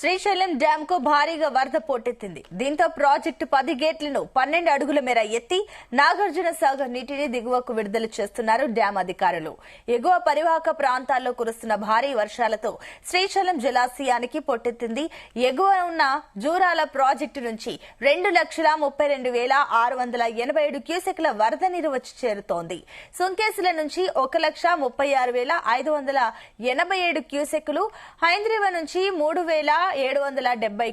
Srisailam dam కు భారీగా వరద పోటెత్తింది. దీంతో ప్రాజెక్టు 10 గేట్లను 12 అడుగుల మేర ఎత్తి నాగార్జున సాగర్ నీటిని దిగువకు విడుదల చేస్తున్నారు డ్యాం అధికారులు. ఎగువ పరివాహక ప్రాంతాల్లో కురుస్తున్న భారీ వర్షాలతో శ్రీశైలం జలాశయానికి పోటెత్తింది. ఎగువ ఉన్న జూరాల ప్రాజెక్టు నుంచి 2,32,687 క్యూసెక్ల వరద నీరు వచ్చి చేరుతోంది. సుంకేసుల నుంచి 1,36,587 క్యూసెక్లు, హైంద్రీవ నుంచి 3,770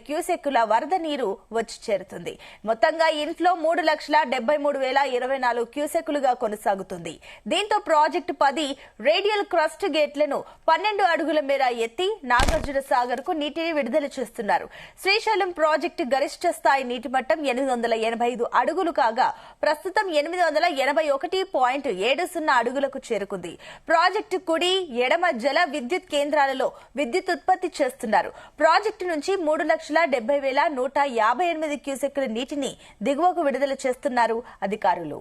క్యూసెక్కుల వరద నీరు వచ్చి చేరుతుంది. మొత్తంగా ఇన్ఫ్లో 3,73,024 క్యూసెక్కులుగా కొనసాగుతుంది. దీంతో ప్రాజెక్టు 10 రేడియల్ క్రస్ట్ గేట్లను 12 అడుగుల మేర ఎత్తి నాగార్జున సాగర్ కు నీటిని విడుదల చేస్తున్నారు. శ్రీశైలం ప్రాజెక్టు గరిష్ట స్థాయి నీటి మట్టం 885 అడుగులు కాగా ప్రస్తుతం 881.70 అడుగులకు చేరుకుంది. ప్రాజెక్టు కుడి, ఎడమ జల విద్యుత్ కేంద్రాలలో విద్యుత్ ఉత్పత్తి చేస్తున్నారు. ప్రాజెక్టు నుంచి 3,70,158 క్యూసెక్కుల నీటిని దిగువకు విడుదల చేస్తున్నారు అధికారులు.